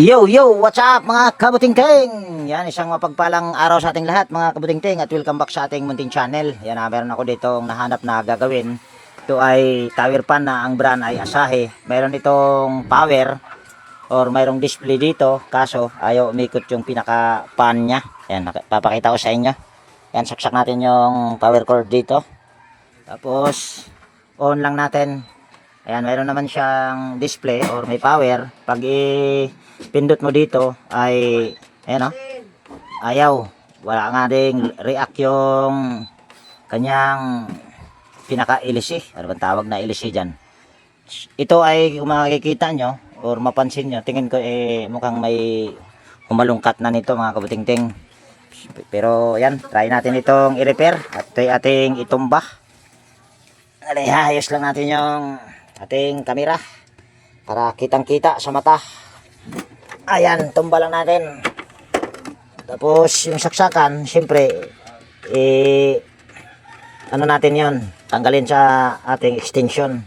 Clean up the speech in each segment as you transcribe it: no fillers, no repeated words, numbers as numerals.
Yo, yo, what's up mga kabuting-ting? Yan, isang mapagpalang araw sa ating lahat mga kabuting-ting at welcome back sa ating munting channel. Yan, meron ako ditong nahanap na gagawin. Ito ay tower fan na ang brand ay Asahi. Meron itong power or mayroong display dito, kaso ayaw umikot yung pinaka fan niya. Yan, papakita ko sa inyo. Yan, saksak natin yung power cord dito. Tapos, on lang natin. Ayan, mayroon naman siyang display or may power. Pag pindot mo dito ay ayan, ayaw, wala nga ding react yung kanyang pinaka LC, ano bang tawag na LC dyan. Ito ay kung makikita nyo or mapansin nyo, tingin ko mukhang may humalungkat na nito mga kabuting-ting. Pero yan, try natin itong i-repair at ito ating itumba. Ayos lang natin yung ating kamera para kitang kita sa mata. Ayan, tumba lang natin. Tapos yung saksakan, siyempre ano natin yon, tanggalin sa ating extension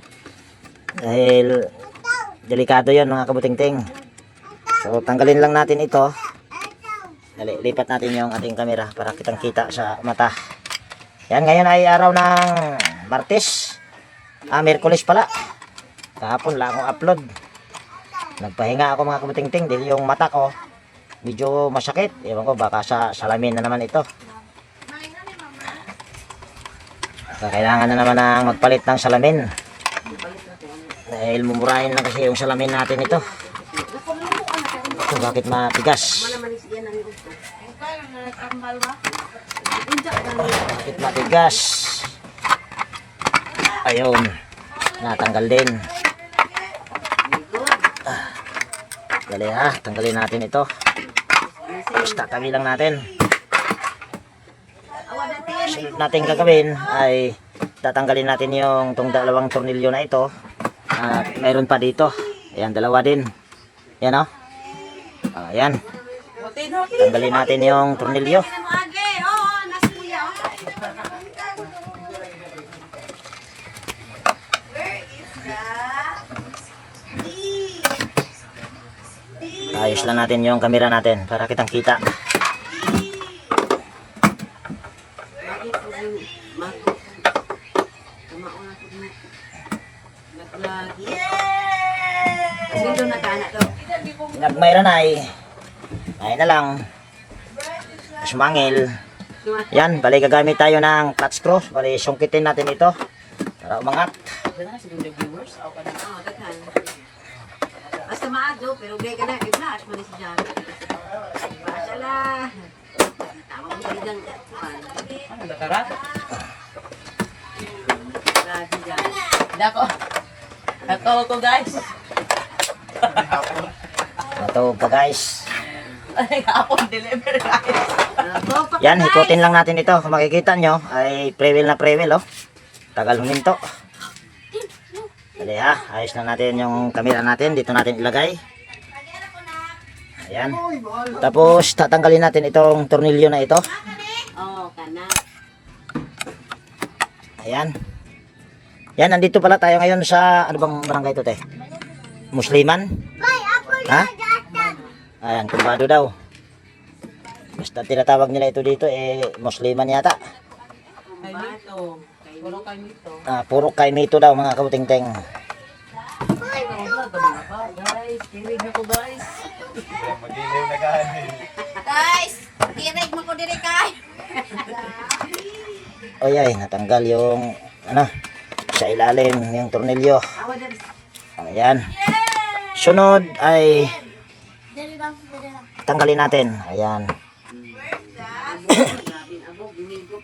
dahil delikado yon mga kabuting-ting. So tanggalin lang natin ito. Dali, lipat natin yung ating kamera para kitang kita sa mata. Yan, ngayon ay araw ng Martes, Miyerkules pala. Kahapon lang akong upload. Nagpahinga ako mga kabuting-ting dahil yung mata ko medyo masakit. Ewan ko, baka sa salamin na naman ito. Kailangan na naman ng magpalit ng salamin. Dahil mumurahin lang kasi yung salamin natin ito. Ito, bakit matigas? Bakit matigas? Ayun, natanggal din. Dali tanggalin natin ito. Tapos tatabi lang natin. Sunod natin gagawin ay tatanggalin natin yung tong dalawang tornilyo na ito. At mayroon pa dito. Ayan, dalawa din. Yan o. Ayan. Tanggalin natin yung tornilyo. Ayos lang natin yung camera natin para kitang kita. Nagmayra na ay na lang. Sumangil. Yan, bali gagamit tayo ng clutch screw. Bali sungkitin natin ito para umangat. Basta maado, pero gaya ka na, i-flash mo na si John. Basala. Tama mo tayo dyan. Ano ba karat? Lagi dyan. Dako. Natawag ko guys. Ito pa guys. Ay, hapon deliver guys. Yan, hikutin lang natin ito. Kung makikita nyo ay pre-wheel na pre-wheel Tagal huminto. Dali ayos na natin yung camera natin. Dito natin ilagay. Ayan. Tapos tatanggalin natin itong tornilyo na ito. Oo, kana. Ayan. Yan, nandito pala tayo ngayon sa, ano bang barangay ito, te? Musliman? Ha? Ayan, kumbado daw. Basta tinatawag nila ito dito, Musliman yata. Kay Mito. Puro kay Mito. Puro kay Mito daw, mga kabuting-ting. Guys, kinig na ko guys. Guys, kinig mo ko diri kay. Ay, natanggal yung, sa ilalim, yung tornilyo. Ayan. Sunod ay tanggalin natin. Ayan.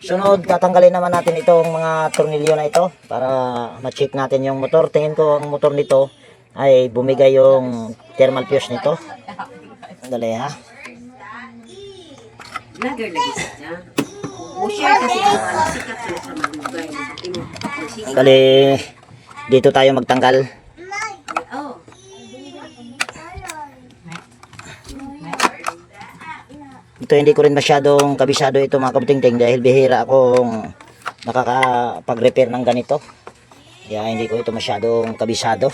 Sunod, tatanggalin naman natin itong mga tornilyo na ito para ma-check natin yung motor. Tingin ko ang motor nito ay bumigay yung thermal fuse nito. Dali Lager lagi siya. Share kasi ang sikat sila sa malugay. Dali, dito tayo magtanggal. Oh. Ito hindi ko rin masyadong kabisado ito mga kabuting-ting dahil bihira akong nakakapag-repair ng ganito. Kaya hindi ko ito masyadong kabisado.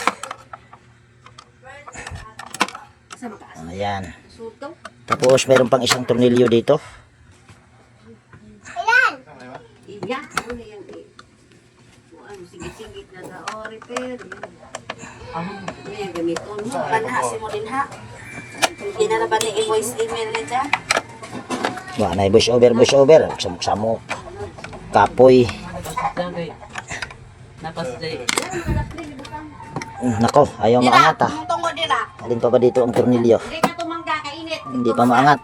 Ayan. Suto. Tapos meron pang isang tornilyo dito. Iya. Ano yan eh. Ano, sigit-sigit na da. O, repair. Ano yan, gamiton mo. Panhasi mo din ha. Hindi na ba ni invoice email na dyan? Wala na voice over. Samok-samok. Kapoy. Sabi. Napas day. Nako, ayaw maangat ah. Tungo dira. Alin pa ba dito ang tornilyo? Hindi ka tumangga, kainit. Hindi pa maangat.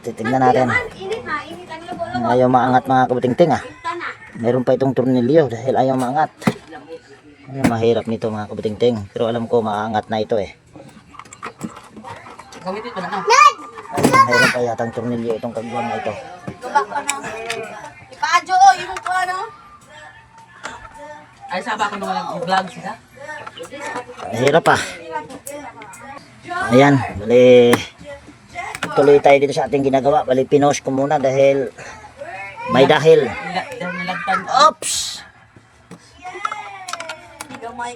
Titignan natin. Init na, init ang lubo-lubo. Ayaw maangat mga kabuting-ting ah. Tana. Meron pa itong tornilyo dahil ayaw maangat. Ay, mahirap nito mga kabuting-ting. Pero alam ko maangat na ito eh. Gamitin mo na no? Mayroon pa yatang tornilyo itong kagwang na ito. Tubak ko na. Ipaadyo o, yung ko ano. Ay, saba ko nung nag-vlog sila. Mahirap ah. Ayan, bali tuloy tayo dito sa ating ginagawa. Bali pinost ko muna dahil may dahil. Nilagtan. Oops! Gamay.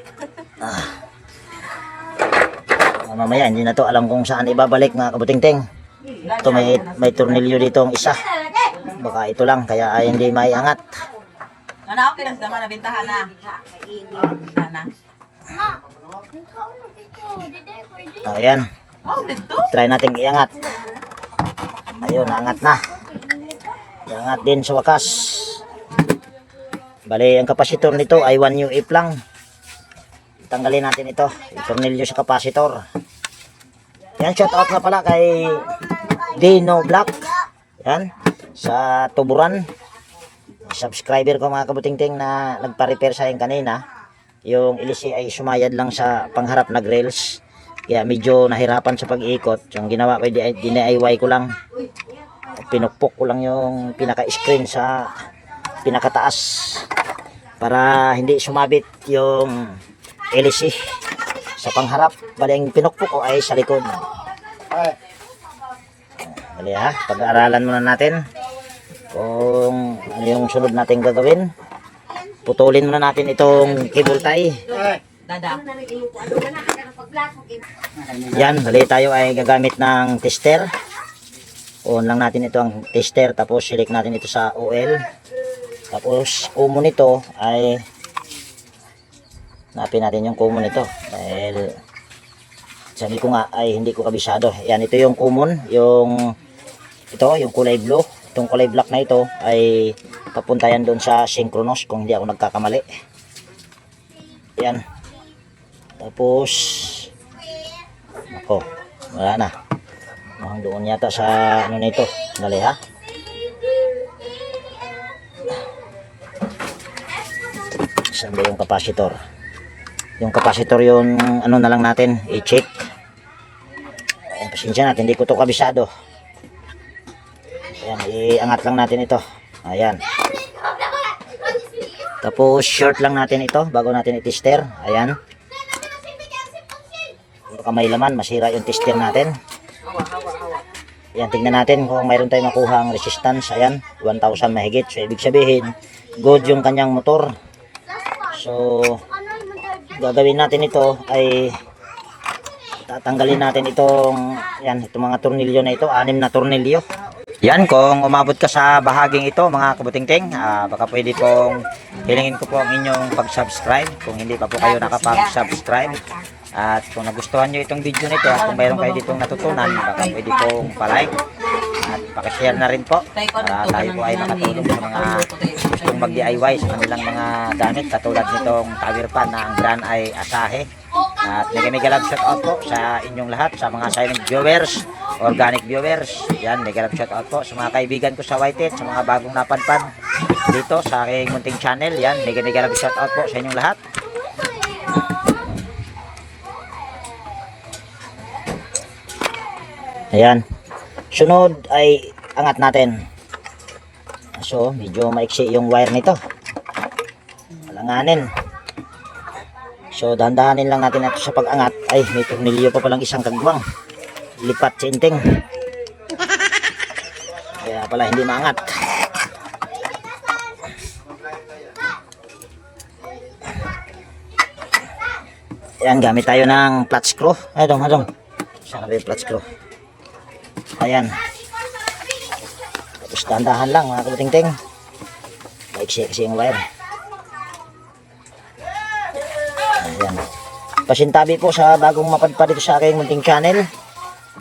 Mamaya hindi na to alam kung saan ibabalik mga kabuting-ting. Ito may tornilyo dito ang isa. Baka ito lang kaya ay hindi maiangat. Ano, okay lang sa naman, nabintahan na. Sana. Ayan, Oh, dito. try natin iangat. Ayun, naangat na. Iangat din sa wakas. Bali, ang kapasitor nito ay 1 UF lang. Tanggalin natin ito. Yung tornilyo sa kapasitor. Yan, shout out nga pala kay Dino Black. Yan, sa Tuburan. Subscriber ko mga kabuting-ting na nagpa-repair sa akin kanina. Yung LC ay sumayad lang sa pangharap na grills. Kaya medyo nahirapan sa pag-iikot. Yung ginawa ko, DIY ko lang. Pinukpok ko lang yung pinaka-screen sa pinakataas. Para hindi sumabit yung LC sa pangharap. Bali ang pinukpok ko ay sa likod. Bali ha, pag-aaralan muna natin kung ano yung sunod natin gagawin. Putulin muna natin itong cable tie. Dada. Yan, bali tayo ay gagamit ng tester. On lang natin ito ang tester, tapos select natin ito sa OL. Tapos common nito ay napin natin yung common nito dahil sabi ko nga ay hindi ko kabisado. Yan, ito yung common, yung kulay blue. Itong kulay black na ito ay papuntayan doon sa synchronous kung hindi ako nagkakamali. Yan. Tapos ako, wala na. Mukhang doon yata sa ano na ito. Dali ha. Saan ba yung capacitor? Yung capacitor yung ano na lang natin i-check. Ayan, pasensya natin, hindi ko to kabisado. Ayan, iangat lang natin ito. Ayan. Tapos short lang natin ito bago natin i-tester. Ayan. Baka may laman, masira yung tester natin. Ayan, tingnan natin kung mayroon tayong makuha ang resistance. Ayan, 1,000 mahigit. So ibig sabihin, good yung kanyang motor. So gagawin natin ito ay tatanggalin natin itong mga tornilyo na ito, 6 na tornilyo. Yan, kung umabot ka sa bahaging ito mga kabuting-ting, baka pwede pong hilingin ko po ang inyong pag-subscribe kung hindi pa po kayo nakapag-subscribe. At kung nagustuhan nyo itong video nito, kung mayroon kayo ditong natutunan, baka pwede pong palike at pakishare na rin po para tayo po ay makatulong sa mga gustong mag-DIY sa kanilang mga gamit katulad nitong tower pan na ang brand ay Asahe. At mega love shout out po sa inyong lahat, sa mga silent viewers, organic viewers. Yan, mega love shout out po sa mga kaibigan ko sa Whitehead, sa mga bagong napadpad dito sa aking munting channel. Yan, mega love shout out po sa inyong lahat. Ayan. Sunod ay angat natin. So, medyo maiksi yung wire nito. Alanganin. So, dahan-dahanin lang natin ito sa pag-angat. Ay, may tornilyo pa palang isang kagwang. Lipat sinting. Kaya pala hindi maangat. Ayan, gamit tayo ng flat screw. Adong. Saan na ba yung flat screw? Ayan. Tapos dahan-dahan lang mga kabuting-ting. Maiksi kasi yung wire. Ayan. Pasintabi po sa bagong mapadpad dito sa aking munting channel.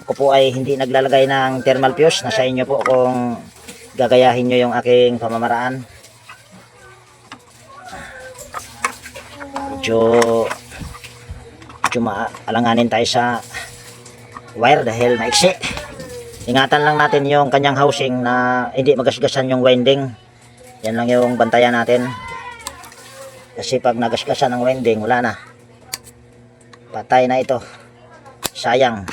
Ako po ay hindi naglalagay ng thermal fuse. Nasa inyo po kung gagayahin nyo yung aking pamamaraan. Medyo maalanganin tayo sa wire dahil maiksi. Ingatan lang natin yung kanyang housing na hindi magasgasan yung winding. Yan lang yung bantayan natin. Kasi pag nagasgasan ang winding, wala na. Patay na ito. Sayang.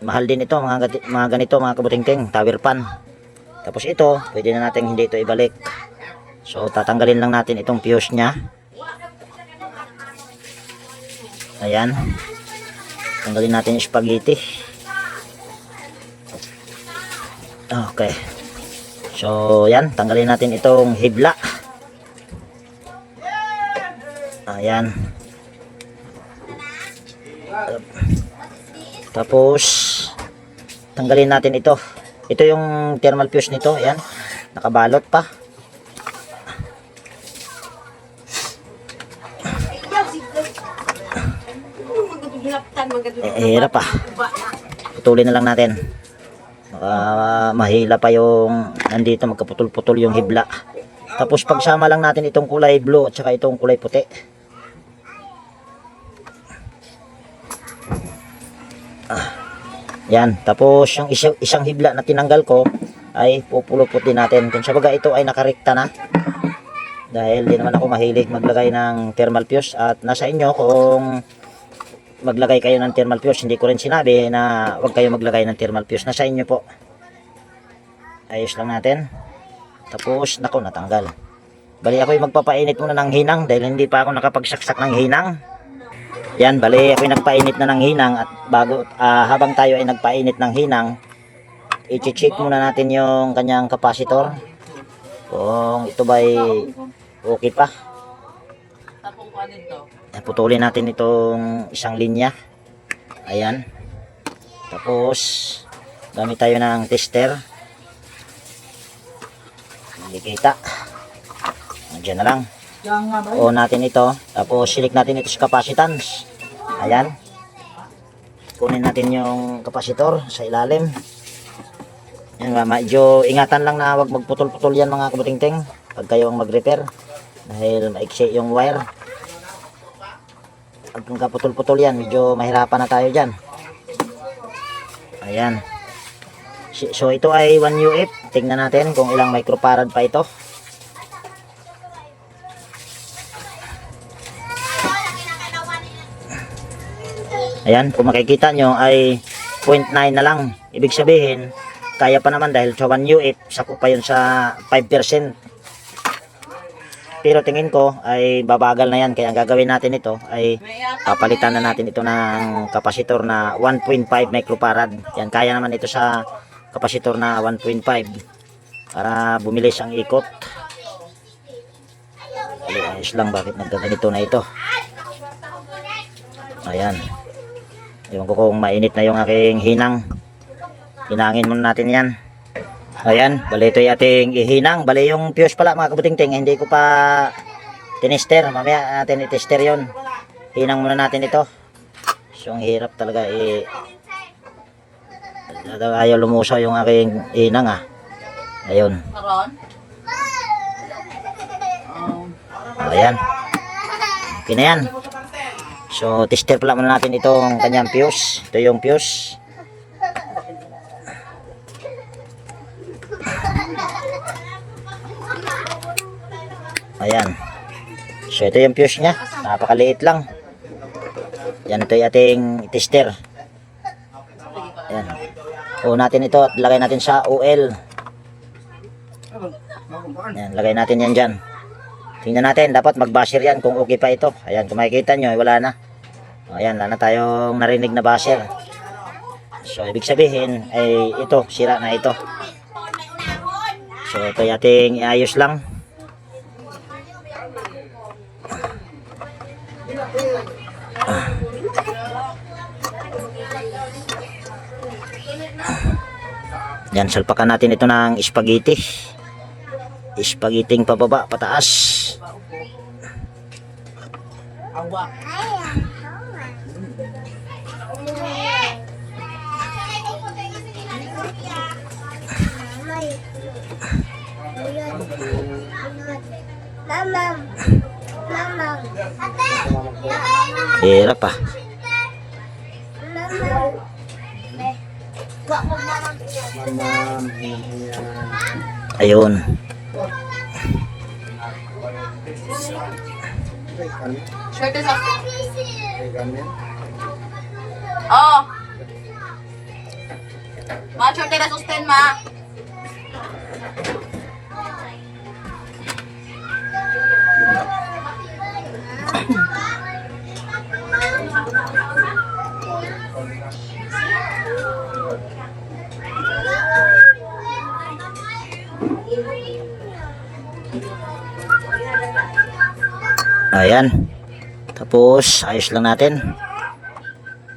Mahal din ito, mga ganito, mga kabuting-ting, tower pan. Tapos ito, pwede na natin hindi ito ibalik. So, tatanggalin lang natin itong fuse niya. Ayan. Tanggalin natin yung spaghetti. Okay. So, yan. Tanggalin natin itong hibla. Ayan. Tapos, tanggalin natin ito. Ito yung thermal fuse nito. Ayan. Nakabalot pa. Hirap pa. Putulin na lang natin. Mahila pa yung nandito, magkaputol-putol yung hibla. Tapos pagsama lang natin itong kulay blue at saka itong kulay puti. Yan. Tapos yung isang hibla na tinanggal ko ay pupulupot din natin. Kung sabaga ito ay nakarekta na. Dahil di naman ako mahilig maglagay ng thermal fuse. At nasa inyo kung maglagay kayo ng thermal fuse. Hindi ko rin sinabi na huwag kayo maglagay ng thermal fuse. Nasa inyo po. Ayos lang natin. Tapos, nako, natanggal. Bali ako ay magpapainit muna ng hinang dahil hindi pa ako nakapagsaksak ng hinang. Yan, bali ako ay nagpainit na ng hinang at bago, habang tayo ay nagpainit ng hinang, i-check muna natin yung kanyang capacitor. Kung ito ba'y okay pa. Tapong ko nito. Putulin natin itong isang linya. Ayan. Tapos, gamit tayo ng tester. Hindi kita. Nandiyan na lang. O natin ito. Tapos, select natin ito sa capacitance. Ayan. Kunin natin yung capacitor sa ilalim. Yan, medyo ingatan lang na wag magputol-putol yan mga kabuting-ting. Pag kayo ang mag-repair. Dahil maiksi yung wire. Pag kaputol-putol yan, medyo mahirapan na tayo dyan. Ayan. So ito ay 1 UF. Tingnan natin kung ilang microfarad pa ito. Ayan, kung makikita nyo ay 0.9 na lang. Ibig sabihin, kaya pa naman dahil sa 1 UF, sakop pa yun sa 5%. Pero tingin ko ay babagal na yan. Kaya ang gagawin natin ito ay papalitan na natin ito ng kapasitor na 1.5 microfarad. Yan, kaya naman ito sa kapasitor na 1.5 para bumilis ang ikot. Ayos lang, bakit nagkaganito na ito. Ayan. Ewan ko kung mainit na yung aking hinang. Hinangin muna natin yan. Ayan, bali ito yung ating ihinang. Bali yung fuse pala mga kabuting-ting, hindi ko pa tinester. Mamaya natin itester yon. Hinang muna natin ito. So ang hirap talaga ayaw lumusaw yung aking hinang Ayun. Ayan. Okay na yan. So tester pala muna natin itong kanyang fuse. Ito yung fuse. Ayan. So ito yung fuse nya. Napakaliit lang. Yan, ito yung ating tester. Ayan. O natin ito at lagay natin sa OL. Ayan, lagay natin yan dyan. Tingnan natin, dapat mag-basher yan kung okay pa ito. Ayan, kung makikita nyo, wala na. Ayan, wala na tayong narinig na basher. So ibig sabihin ay ito, sira na ito. So ito yung ating iayos lang. Yan, salpakan natin ito ng spaghetti. Spaghetti pababa, pataas. Awa. Hirap pa. Ayun. Shorty sa... Oh. Ma, shorty na sustain, ma. Ayan. Tapos, ayos lang natin.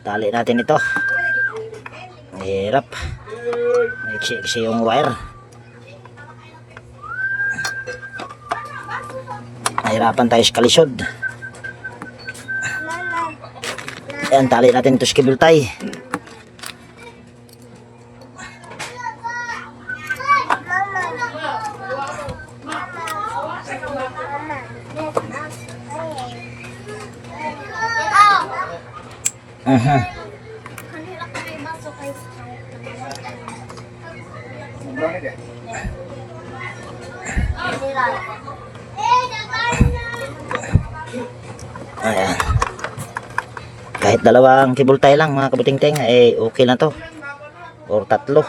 Tali natin ito. Hirap. Maiksi-iksi yung wire. Nahirapan tayo sa kalisod. Ayan, tali natin ito sa cable tie. Ayan. Kahit dalawang cable tie lang mga kabuting-ting, eh okay na to. Or tatlo.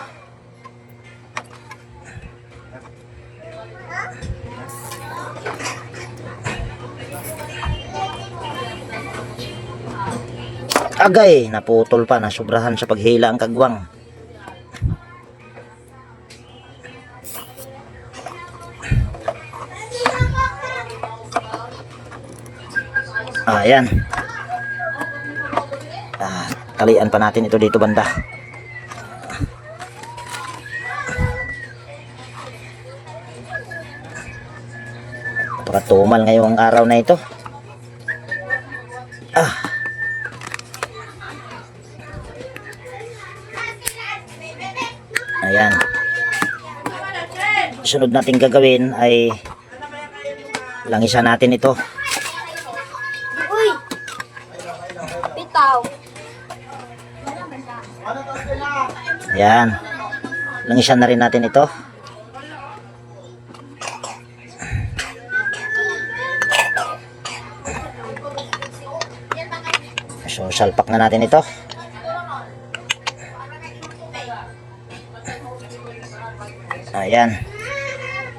Agay, naputol pa, nasubrahan sa paghila ang kagwang. Ayan. Talian pa natin ito dito banda. Napakatumal ngayong araw na ito. Ayan. Sunod natin gagawin ay langisan natin ito. Uy! Bitaw. Ayan. Langisan na rin natin ito. So, salpak na natin ito. Ayan.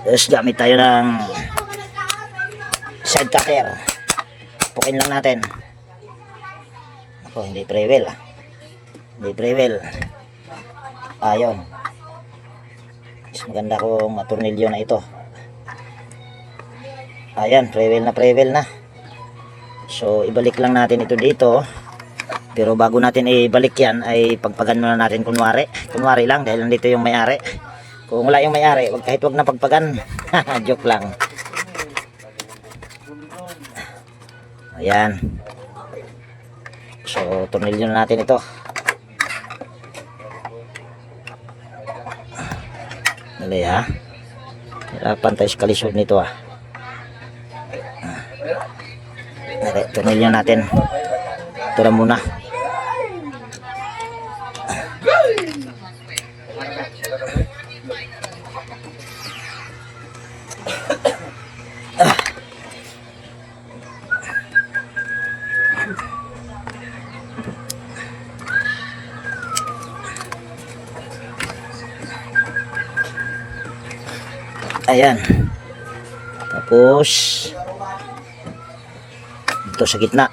Tapos gamit tayo ng side cutter. Pukin lang natin. Ako, hindi prevel. Hindi prevel. Ayun. Mas maganda kung matornilyo na ito. Ayan, prevel na. So, ibalik lang natin ito dito. Pero bago natin ibalik yan, ay pagpagan muna natin kunwari. Kunwari lang, dahil nandito yung may-ari. Kung wala yung may-ari, kahit wag na pagpagan. Joke lang. Ayan. So, tornilyo na natin ito. Dali ha. Hirapan tayo sa kalisod nito ha. Dali, tornilyo natin. Ito na muna. Ayan. Tapos dito sa gitna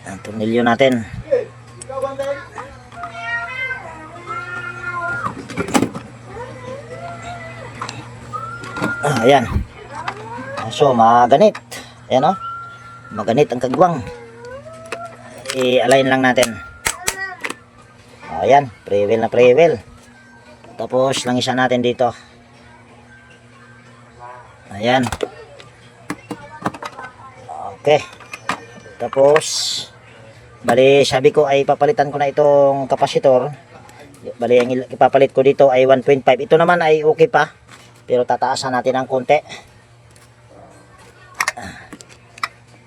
ang tornilyo natin. Ayan. So maganit. Ayan o. Maganit ang kagwang. I-align lang natin. Ayan. Prevel na prevel. Tapos langisa natin dito. Ayan. Okay. Tapos bali sabi ko ay papalitan ko na itong kapasitor. Bali ang ipapalit ko dito ay 1.5. Ito naman ay okay pa. Pero tataasan natin ng konti.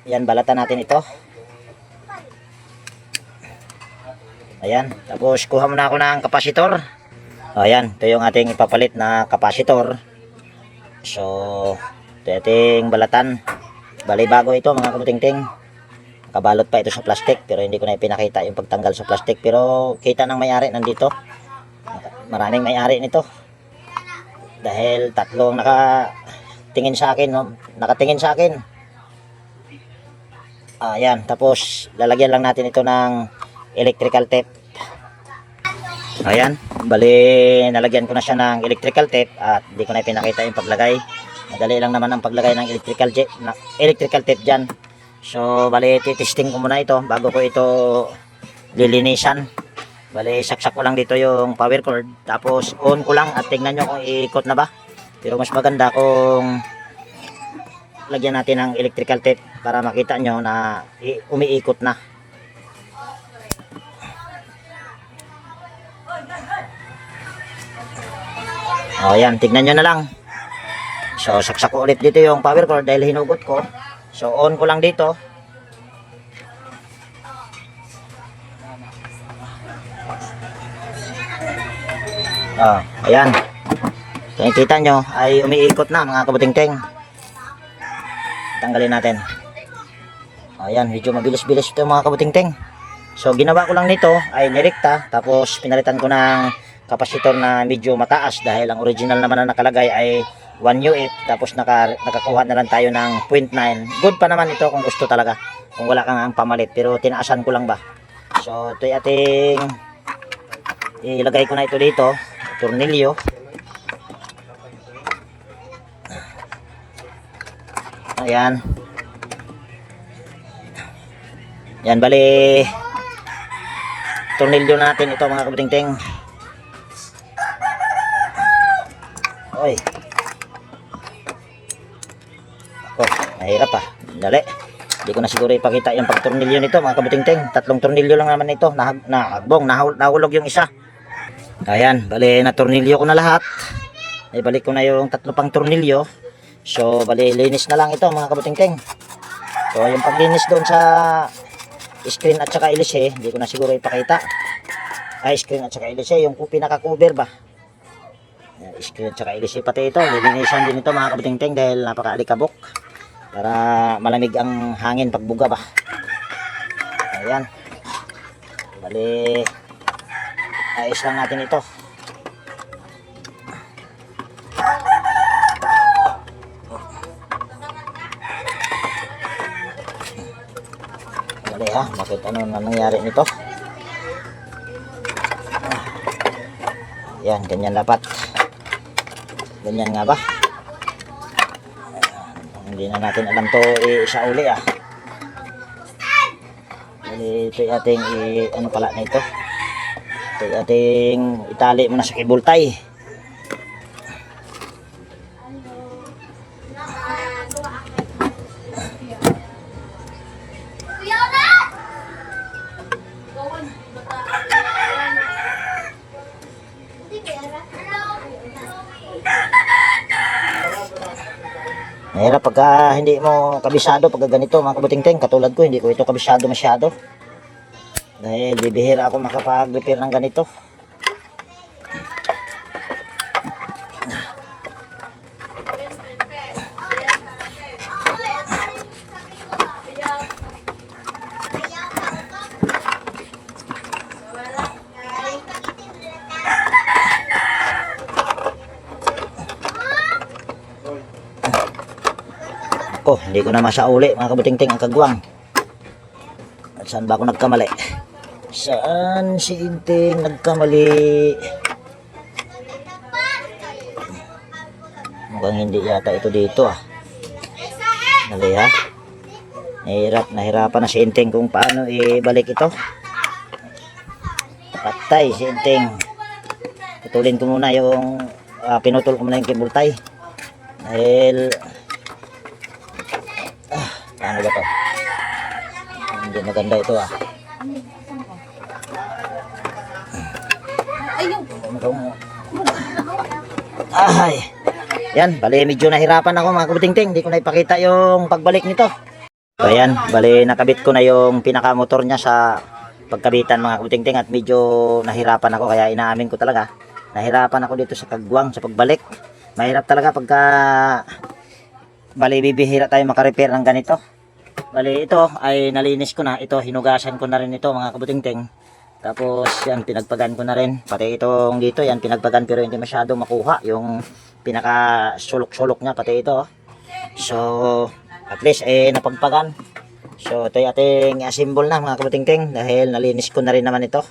Yan, balatan natin ito. Ayan, tapos kuha muna ako ng kapasitor. Ayan, ito yung ating ipapalit na kapasitor. So, ito ating balatan. Bali bago ito mga kabutingting. Nakabalot pa ito sa plastic pero hindi ko na ipinakita yung pagtanggal sa plastic. Pero kita ng may-ari nandito. Maraming may-ari nito. Dahil tatlong nakatingin sa akin, no? Nakatingin sa akin. Ayan, tapos lalagyan lang natin ito ng electrical tape. Ayan, bali nalagyan ko na siya ng electrical tape at hindi ko na pinakita yung paglagay. Madali lang naman ang paglagay ng electrical tape dyan. So bali titesting ko muna ito bago ko ito lilinisan. Bali saksak ko lang dito yung power cord, tapos on ko lang at tingnan nyo kung iikot na ba. Pero mas maganda kung lagyan natin ng electrical tape para makita nyo na umiikot na. O yan, tignan nyo na lang. So saksak ko ulit dito yung power cord dahil hinugot ko. So on ko lang dito. Ayan. Kita nyo ay umiikot na mga kabutingting. Tanggalin natin. Ayan, medyo mabilis-bilis ito mga kabutingting. So ginawa ko lang nito ay nirekta, tapos pinalitan ko ng kapasitor na medyo mataas dahil ang original naman na nakalagay ay 1U8, tapos nakakuha na lang tayo ng 0.9. Good pa naman ito kung gusto talaga, kung wala kang ang pamalit, pero tinaasan ko lang ba. So ito ay ating ilagay ko na ito dito, tornilyo. Ayan. Yan, bali tornilyo natin ito mga kabutingting. Oy. Ako, mahirap ah. Dali. Hindi ko na siguro ipakita yung pagtornilyo nito mga kabutingting. 3 tornilyo lang naman ito. Nahulog yung isa. Ayan, bali na tornilyo ko na lahat. Ibalik ko na yung 3 pang tornilyo. So, bali linis na lang ito mga kabutingting. So, yung paglinis doon sa screen at saka ilise, hindi ko na siguro ipakita. Ay, screen at saka ilise, yung pinaka-cover ba? Screen at saka ilise, pati ito lilinisan din ito mga kabutingting dahil napaka-alikabok para malamig ang hangin pagbuga ba. Ayan, bali ayos lang natin ito. Bali ha, bakit ano na nangyari nito. Ayan, ganyan dapat. Ganyan nga ba? Hindi na natin alam to isa uli ah. Bali ito ating ano pala na ito. Ito ating itali muna sa cable tie. Mahirap pagka hindi mo kabisado pagka ganito mga kabutingting. Katulad ko, hindi ko ito kabisado masyado. Dahil bibihira ako makapag-repair ng ganito. Hindi ko na masauli mga kabutingting ang kagwang. At saan ba ako nagkamali? Saan si Inting nagkamali? Mukhang hindi yata ito dito ah. Dali ha. Nahirapan na si Inting kung paano ibalik ito. Patay si Inting. putulin ko muna yung pinutol ko muna yung cable tie. Dahil paano ba to? Hindi maganda ito Ay, yan, bali medyo nahirapan ako mga kabutingting, hindi ko na ipakita yung pagbalik nito. So ayan, bali nakabit ko na yung pinakamotor niya sa pagkabitan mga kabutingting at medyo nahirapan ako, kaya inaamin ko talaga. Nahirapan ako dito sa kagwang, sa pagbalik. Mahirap talaga pagka bali bibihira tayo makarepair ng ganito. Bali ito ay nalinis ko na, ito hinugasan ko na rin ito mga kabutingting. Tapos yan, pinagpagan ko na rin. Pati itong dito, yan pinagpagan pero hindi masyado makuha yung pinaka sulok-sulok niya, pati ito. So, at least napagpagan. So, ito yung ating assemble na mga kabutingting dahil nalinis ko na rin naman ito.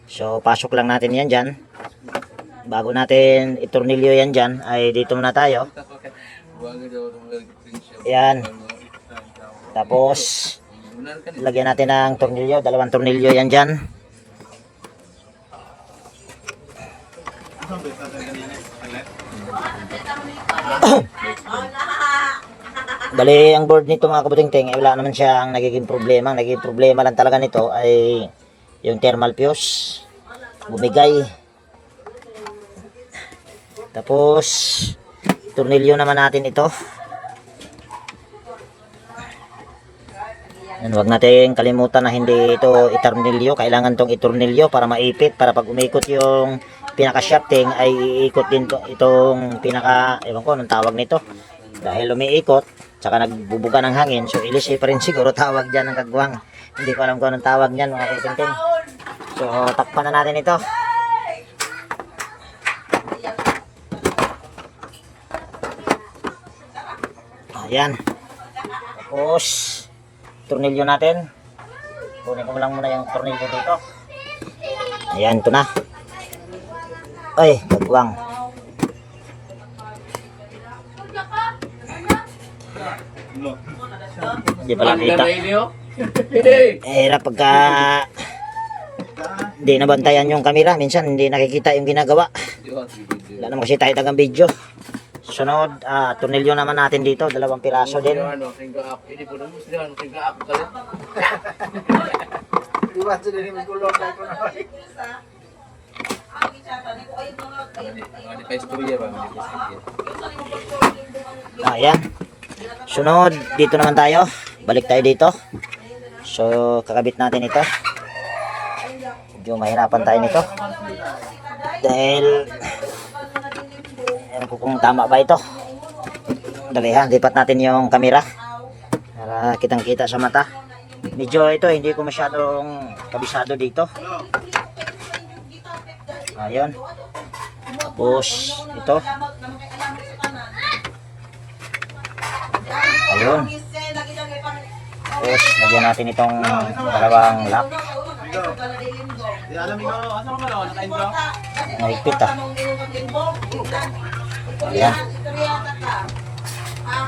So, pasok lang natin yan dyan. Bago natin itornilyo yan dyan, ay dito muna tayo. Yan. Tapos, lagyan natin ng tornilyo, 2 tornilyo yan dyan. Bali, ang board nito mga kabutingting, wala naman siyang nagiging problema. Ang nagiging problema lang talaga nito ay yung thermal fuse. Bumigay. Tapos, tornilyo naman natin ito. Yan, huwag natin kalimutan na hindi ito itornilyo. Kailangan tong itornilyo para maipit, para pag umikot yung pinaka-shafting ay iikot din itong pinaka, ewan ko anong tawag nito. Dahil umiikot, tsaka nagbubuga ng hangin, so ilisi pa rin siguro tawag dyan ng kagwang. Hindi ko alam kung anong tawag dyan mga kabutingting. So takpan na natin ito. Ayan. Tapos tornilyo natin. Kunin ko lang muna yung tornilyo dito. Ayan, ito na. Ay, kagwang. Hindi pala kita. Hirap pagka hindi nabantayan yung camera. Minsan hindi nakikita yung ginagawa. Wala naman kasi tayo tagang video. Sunod, tornilyo naman natin dito. 2 piraso din. Ayan. Sunod, dito naman tayo. Balik tayo dito. So, kakabit natin ito. Medyo mahirapan tayo nito. Dahil, ewan ko kung tama ba ito. Dali ha, lipat natin yung camera. Para kitang kita sa mata. Medyo ito, hindi ko masyadong kabisado dito. Ayan. Tapos, ito. Ayun. Tapos, lagyan natin itong 2 lock. Naigpit Ayan.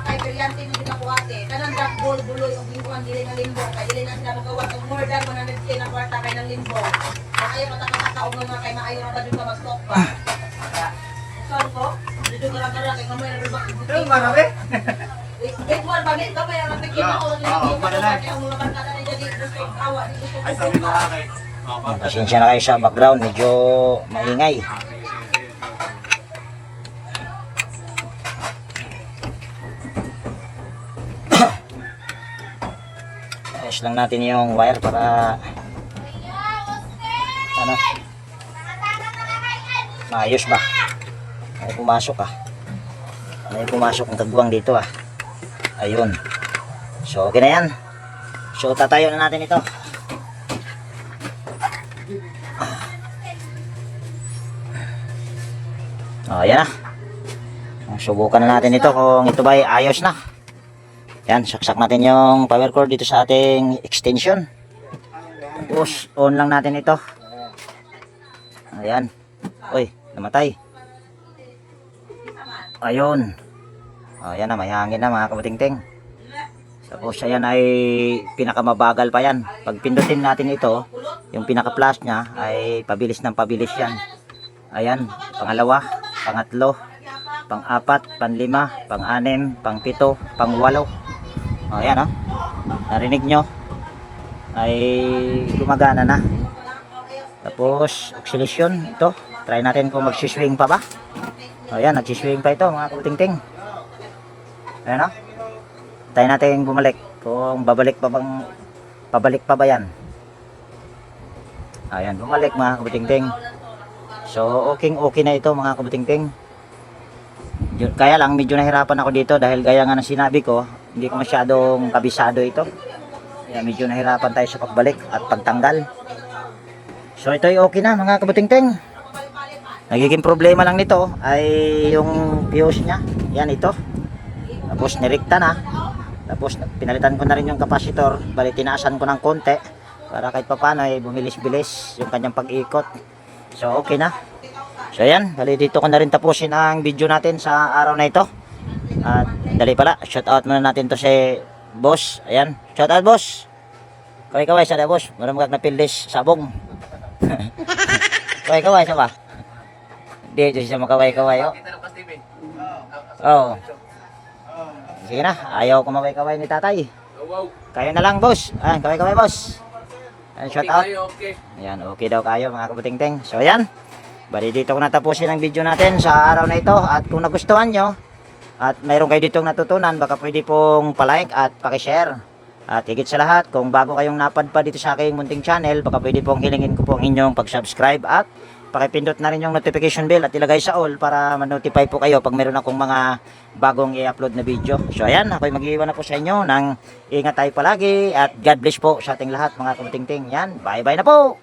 Kay Briante mo ginakuhate. Kanang dakbol buloy og lingkuan dili nga limbo. Kay dili na sila magawa og more than 100k na kwarta kay ng limbo. Kaya patakataog nga kay maayo ra ba dito ka mag-stop pa. Saan ko? Dito ka lang kay kamay ra ba? Dito marami. Big one ba nito kaya ra tigil ako ng limbo. Kaya ang mga barkada ni jadi gusto tawa dito. Ay sabi na kay. Pasensya na kayo sa background, medyo maingay. Ayos lang natin yung wire para ano, maayos ba? Ay pumasok Ay pumasok ang kagwang dito Ayun. So okay na yan. So tatayo na natin ito. Ayan na. Subukan na natin ito kung ito ba ay ayos na. Yan, saksak natin yung power cord dito sa ating extension. Tapos, on lang natin ito. Ayan. Uy, namatay. Ayun. Ayan na, may hangin na mga kabutingting. Tapos, ayan ay pinakamabagal pa yan. Pag pindutin natin ito, yung pinaka-flash niya ay pabilis ng pabilis yan. Ayan, pangalawa, pangatlo, pang-apat, panlima, pang-anim, pang-pito, pang-walo. Ayan oh. Narinig nyo? Ay gumagana na. Tapos, oscillation, ito. Try natin kung magsiswing pa ba. Ayan, nagsiswing pa ito mga kabuting-ting. Ayan oh. Try natin bumalik. Kung pabalik pa ba yan. Ayan, bumalik mga kabuting-ting. So, okay na ito mga kabuting-ting. Kaya lang, medyo nahirapan ako dito dahil gaya nga ng sinabi ko, hindi ko masyadong kabisado ito. Kaya medyo nahirapan tayo sa pagbalik at pagtanggal. So, ito ay okay na mga kabuting-ting. Nagiging problema lang nito ay yung fuse niya. Yan ito. Tapos nirekta na. Tapos pinalitan ko na rin yung capacitor. Bali, tinaasan ko ng konti para kahit papano ay bumilis-bilis yung kanyang pag-ikot. So, okay na. So, ayan. Bali, dito ko na rin tapusin ang video natin sa araw na ito. At, dali pala. Shout out muna natin to si boss. Ayan. Shout out, boss. Kaway-kaway siya na, boss. Maramag napildis sabong. Kaway-kaway siya ba? Hindi, siya makaway-kaway, oh. Oo. Sige na. Ayaw kumaway-kaway ni tatay. Kayo na lang, boss. Ayan, kaway-kaway, boss. Ayan, shout out. Ayan, okay daw kayo mga kabuting-ting. So ayan, bali dito ko natapusin ang video natin sa araw na ito. At kung nagustuhan nyo at mayroon kayo ditong natutunan, baka pwede pong palike at pakishare. At higit sa lahat, kung bago kayong napadpa dito sa aking munting channel, baka pwede pong hilingin ko po ang inyong pag-subscribe at pakipindot na rin yung notification bell at ilagay sa all para ma-notify po kayo pag meron akong mga bagong i-upload na video. So ayan, ako'y mag-iwan na po sa inyo ng ingat tayo palagi at God bless po sa ating lahat mga kabuting-ting. Yan, bye bye na po!